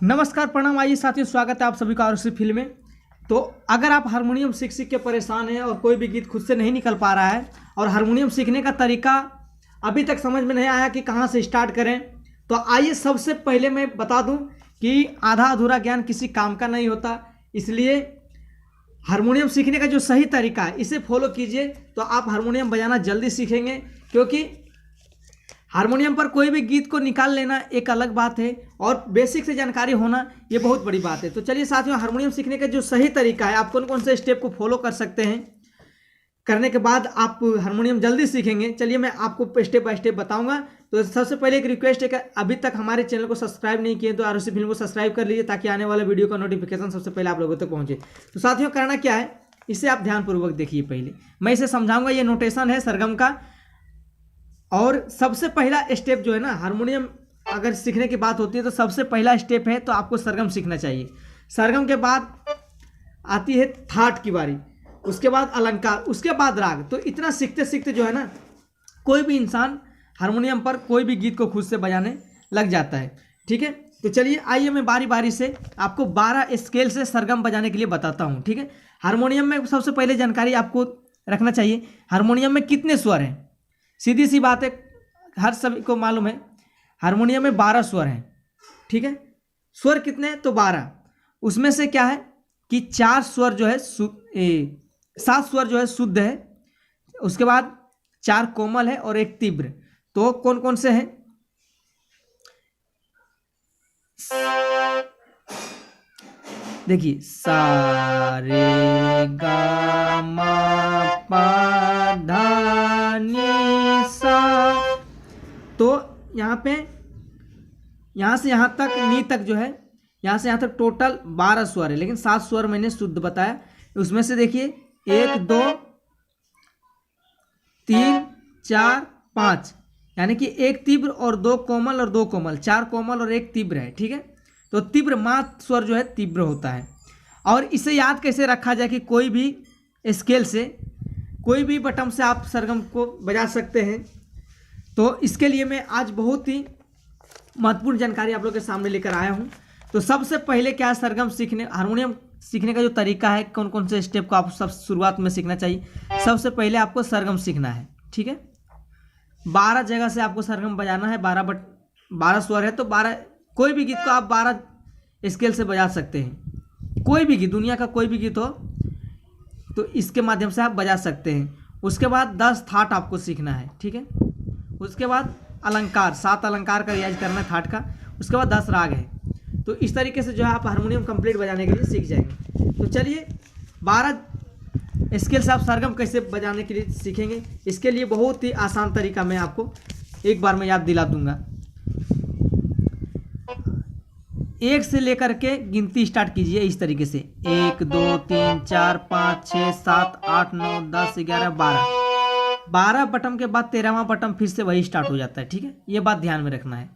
नमस्कार प्रणाम। आइए साथियों, स्वागत है आप सभी का आरुषि फिल्म में। तो अगर आप हारमोनियम सीख के परेशान हैं और कोई भी गीत खुद से नहीं निकल पा रहा है और हारमोनियम सीखने का तरीका अभी तक समझ में नहीं आया कि कहाँ से स्टार्ट करें, तो आइए सबसे पहले मैं बता दूं कि आधा अधूरा ज्ञान किसी काम का नहीं होता। इसलिए हारमोनियम सीखने का जो सही तरीका है इसे फॉलो कीजिए तो आप हारमोनियम बजाना जल्दी सीखेंगे। क्योंकि हारमोनियम पर कोई भी गीत को निकाल लेना एक अलग बात है और बेसिक से जानकारी होना ये बहुत बड़ी बात है। तो चलिए साथियों, हारमोनियम सीखने का जो सही तरीका है, आप कौन कौन से स्टेप को फॉलो कर सकते हैं, करने के बाद आप हारमोनियम जल्दी सीखेंगे। चलिए मैं आपको स्टेप बाय स्टेप बताऊंगा। तो सबसे पहले एक रिक्वेस्ट है कि अभी तक हमारे चैनल को सब्सक्राइब नहीं किए तो आरुषि फिल्म को सब्सक्राइब कर लीजिए ताकि आने वाले वीडियो का नोटिफिकेशन सबसे पहले आप लोगों तक पहुंचे। तो साथियों, करना क्या है इसे आप ध्यानपूर्वक देखिए। पहले मैं इसे समझाऊंगा, ये नोटेशन है सरगम का। और सबसे पहला स्टेप जो है ना, हारमोनियम अगर सीखने की बात होती है तो सबसे पहला स्टेप है तो आपको सरगम सीखना चाहिए। सरगम के बाद आती है थाट की बारी, उसके बाद अलंकार, उसके बाद राग। तो इतना सीखते सीखते जो है ना, कोई भी इंसान हारमोनियम पर कोई भी गीत को खुद से बजाने लग जाता है। ठीक है, तो चलिए आइए मैं बारी बारी से आपको 12 स्केल से सरगम बजाने के लिए बताता हूँ। ठीक है, हारमोनियम में सबसे पहले जानकारी आपको रखना चाहिए, हारमोनियम में कितने स्वर हैं। सीधी सी बात है, हर सभी को मालूम है हारमोनियम में 12 स्वर हैं। ठीक है, स्वर कितने हैं तो 12। उसमें से क्या है कि 4 स्वर जो है 7 स्वर जो है शुद्ध है, उसके बाद 4 कोमल है और 1 तीव्र। तो कौन कौन से हैं? देखिए, सा रे गा मा पा धा नी सा। तो यहाँ पे यहाँ से यहाँ तक नी तक जो है, यहाँ से यहाँ तक टोटल 12 स्वर है, लेकिन 7 स्वर मैंने शुद्ध बताया। उसमें से देखिए 1 2 3 4 5, यानी कि 1 तीव्र और 2 कोमल और 2 कोमल, 4 कोमल और 1 तीव्र है। ठीक है, तो तीव्र मात्र स्वर जो है तीव्र होता है। और इसे याद कैसे रखा जाए कि कोई भी स्केल से, कोई भी बटन से आप सरगम को बजा सकते हैं। तो इसके लिए मैं आज बहुत ही महत्वपूर्ण जानकारी आप लोग के सामने लेकर आया हूं। तो सबसे पहले क्या है, सरगम सीखने, हारमोनियम सीखने का जो तरीका है, कौन कौन से स्टेप को आप सब शुरुआत में सीखना चाहिए। सबसे पहले आपको सरगम सीखना है। ठीक है, 12 जगह से आपको सरगम बजाना है। 12 स्वर है तो 12, कोई भी गीत को आप 12 स्केल से बजा सकते हैं। कोई भी गीत, दुनिया का कोई भी गीत हो तो इसके माध्यम से आप बजा सकते हैं। उसके बाद 10 थाट आपको सीखना है। ठीक है, उसके बाद अलंकार, 7 अलंकार का रियाज करना है थाट का। उसके बाद 10 राग है। तो इस तरीके से जो है आप हारमोनियम कंप्लीट बजाने के लिए सीख जाएंगे। तो चलिए 12 स्केल से आप सरगम कैसे बजाने के लिए सीखेंगे, इसके लिए बहुत ही आसान तरीका मैं आपको एक बार में याद दिला दूंगा। 1 से लेकर के गिनती स्टार्ट कीजिए इस तरीके से, 1 2 3 4 5 6 7 8 9 10 11 12 बटन के बाद 13वां बटन फिर से वही स्टार्ट हो जाता है। ठीक है, ये बात ध्यान में रखना है।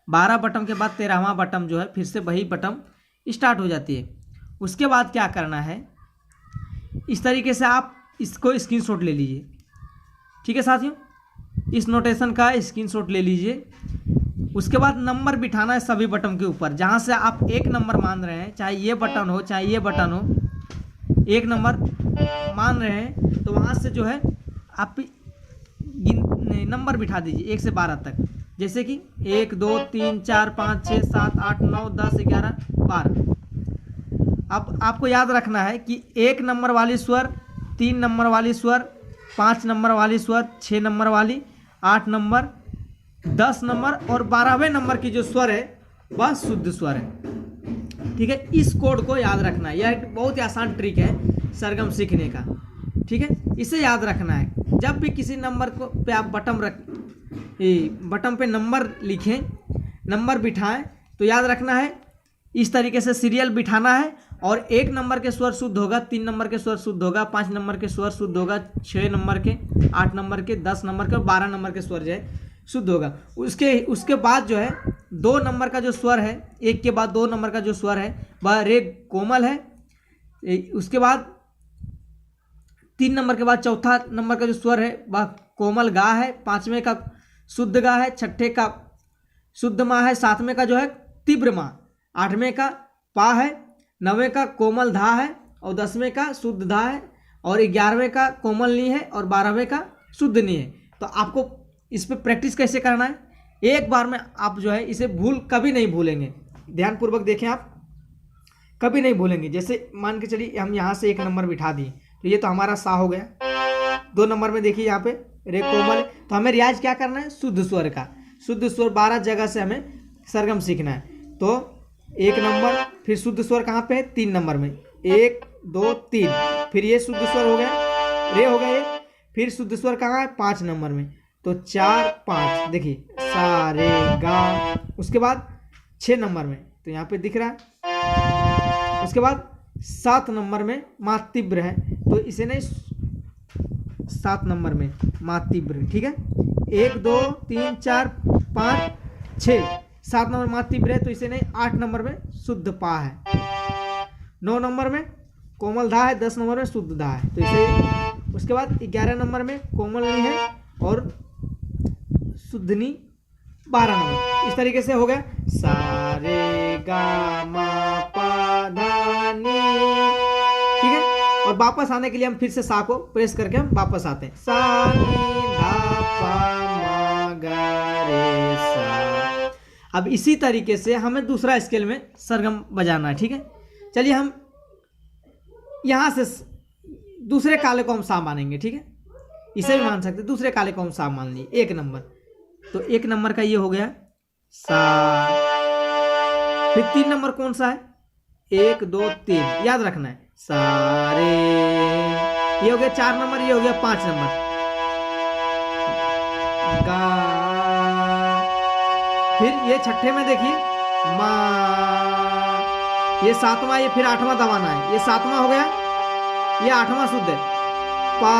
12 बटन के बाद 13वां बटन जो है फिर से वही बटन स्टार्ट हो जाती है। उसके बाद क्या करना है, इस तरीके से आप इसको स्क्रीनशॉट ले लीजिए। ठीक है साथियों, इस नोटेशन का स्क्रीनशॉट ले लीजिए। उसके बाद नंबर बिठाना है सभी बटन के ऊपर। जहाँ से आप 1 नंबर मान रहे हैं, चाहे ये बटन हो चाहे ये बटन हो, 1 नंबर मान रहे हैं तो वहाँ से जो है आप नंबर बिठा दीजिए 1 से 12 तक। जैसे कि 1 2 3 4 5 6 7 8 9 10 11 12। अब आपको याद रखना है कि 1 नंबर वाली स्वर, 3 नंबर वाली स्वर, 5 नंबर वाली स्वर, 6 नंबर वाली, 8 नंबर, 10 नंबर और 12वें नंबर की जो स्वर है वह शुद्ध स्वर है। ठीक है, इस कोड को याद रखना है। यह एक बहुत ही आसान ट्रिक है सरगम सीखने का। ठीक है, इसे याद रखना है। जब भी किसी नंबर को पे आप बटन पे नंबर लिखें, नंबर बिठाएं, तो याद रखना है इस तरीके से सीरियल बिठाना है। और 1 नंबर के स्वर शुद्ध होगा, 3 नंबर के स्वर शुद्ध होगा, 5 नंबर के स्वर शुद्ध होगा, 6 नंबर के, 8 नंबर के, 10 नंबर के और 12 नंबर के स्वर जो है शुद्ध होगा। उसके बाद जो है 2 नंबर का जो स्वर है, 1 के बाद 2 नंबर का जो स्वर है वह रे कोमल है। उसके बाद 3 नंबर के बाद चौथा नंबर का जो स्वर है वह कोमल गा है, 5वें का शुद्ध गा है, छठे का शुद्ध माँ है, 7वें का जो है तीव्र माँ, 8वें का पा है, 9वें का कोमल धा है और 10वें का शुद्ध धा है और 11वें का कोमल नी है और 12वें का शुद्ध नी है। तो आपको इस पर प्रैक्टिस कैसे करना है, एक बार में आप जो है इसे कभी नहीं भूलेंगे। ध्यानपूर्वक देखें, आप कभी नहीं भूलेंगे। जैसे मान के चलिए हम यहाँ से 1 नंबर बिठा दिए, तो ये तो हमारा सा हो गया। 2 नंबर में देखिए यहाँ पे रे कोमल, तो हमें रियाज क्या करना है, शुद्ध स्वर का। शुद्ध स्वर 12 जगह से हमें सरगम सीखना है। तो 1 नंबर, फिर शुद्ध स्वर कहाँ पे है, 3 नंबर में, 1 2 3, फिर ये शुद्ध स्वर हो गया, रे हो गया ये, फिर शुद्ध स्वर कहाँ है, 5 नंबर में, तो 4 5, देखिए सा रे गा। उसके बाद 6 नंबर में, तो यहाँ पे दिख रहा है। उसके बाद 7 नंबर में मा तीव्र है, तो इसे नहीं 7 नंबर में मा तीव्र, ठीक है। 1 2 3 4 5 6, 7 नंबर मा तीव्र है, तो इसे नहीं 8 नंबर में शुद्ध पा है। 9 नंबर में कोमल धा है, 10 नंबर में शुद्ध धा है, तो इसे। उसके बाद 11 नंबर में कोमल नी है और शुद्ध नी 12 नंबर। इस तरीके से हो गया सा रे गा मा पा धा नी, ठीक है। और वापस आने के लिए हम फिर से सा को प्रेस करके हम वापस आते हैं, सा नी धा पा मा गा रे सा। अब इसी तरीके से हमें दूसरा स्केल में सरगम बजाना है, ठीक है। चलिए हम यहाँ से दूसरे काले को हम सा मानेंगे, ठीक है। इसे भी मान सकते हैं, दूसरे काले को हम सा मान लिए। 1 नंबर, तो 1 नंबर का ये हो गया सा। फिर 3 नंबर कौन सा है, 1 2 3, याद रखना है, सा रे। ये हो गया 4 नंबर, ये हो गया 5 नंबर, गा। फिर ये छठे में देखिए मा, ये 7वां, ये फिर 8वां दबाना है, ये 7वां हो गया, ये 8वां शुद्ध है, पा।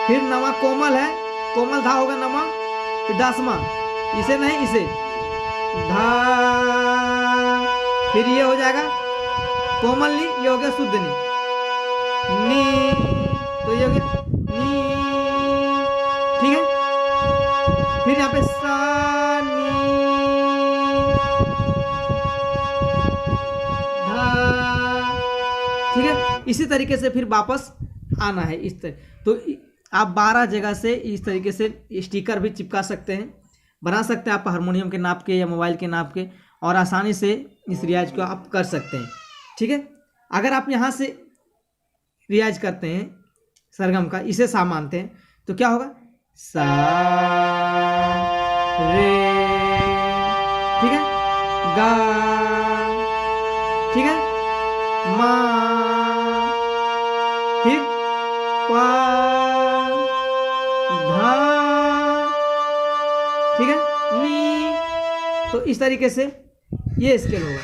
फिर 9वां कोमल है, कोमल धा होगा 9वां, फिर 10वां, इसे नहीं इसे धा। फिर ये हो जाएगा कोमल नी, ये हो गया शुद्ध नी, नी, तो ये हो गया नी, ठीक है। फिर यहाँ पे सा नी धा, ठीक है। इसी तरीके से फिर वापस आना है इस तरह। तो आप 12 जगह से इस तरीके से स्टिकर भी चिपका सकते हैं, बना सकते हैं आप हारमोनियम के नाप के या मोबाइल के नाप के, और आसानी से इस रियाज को आप कर सकते हैं, ठीक है। अगर आप यहाँ से रियाज करते हैं सरगम का, इसे सा मानते हैं, तो क्या होगा, सा रे, ठीक है, गा, ठीक है, मा, फिर पा धा, ठीक है, नी। तो इस तरीके से ये स्केल होगा।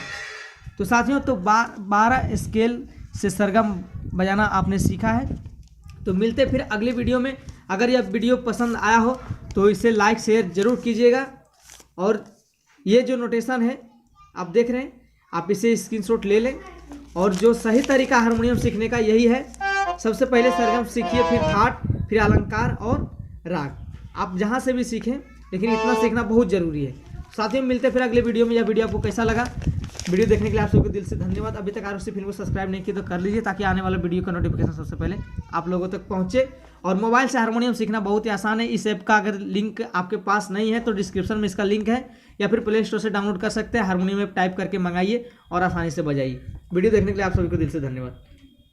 तो साथियों, तो 12 स्केल से सरगम बजाना आपने सीखा है। तो मिलते फिर अगली वीडियो में। अगर यह वीडियो पसंद आया हो तो इसे लाइक शेयर जरूर कीजिएगा। और ये जो नोटेशन है आप देख रहे हैं, आप इसे स्क्रीनशॉट ले लें। और जो सही तरीका हारमोनियम सीखने का यही है, सबसे पहले सरगम सीखिए, फिर थाट, फिर अलंकार और राग। आप जहाँ से भी सीखें, लेकिन इतना सीखना बहुत ज़रूरी है। साथियों, मिलते फिर अगले वीडियो में। यह वीडियो आपको कैसा लगा, वीडियो देखने के लिए आप सबको दिल से धन्यवाद। अभी तक ROC फिल्म को सब्सक्राइब नहीं किया तो कर लीजिए, ताकि आने वाला वीडियो का नोटिफिकेशन सबसे पहले आप लोगों तक पहुंचे। और मोबाइल से हारमोनियम सीखना बहुत ही आसान है। इस ऐप का अगर लिंक आपके पास नहीं है तो डिस्क्रिप्शन में इसका लिंक है, या फिर प्ले स्टोर से डाउनलोड कर सकते हैं। हारमोनियम ऐप टाइप करके मंगाइए और आसानी से बजाइए। वीडियो देखने के लिए आप सभी को दिल से धन्यवाद।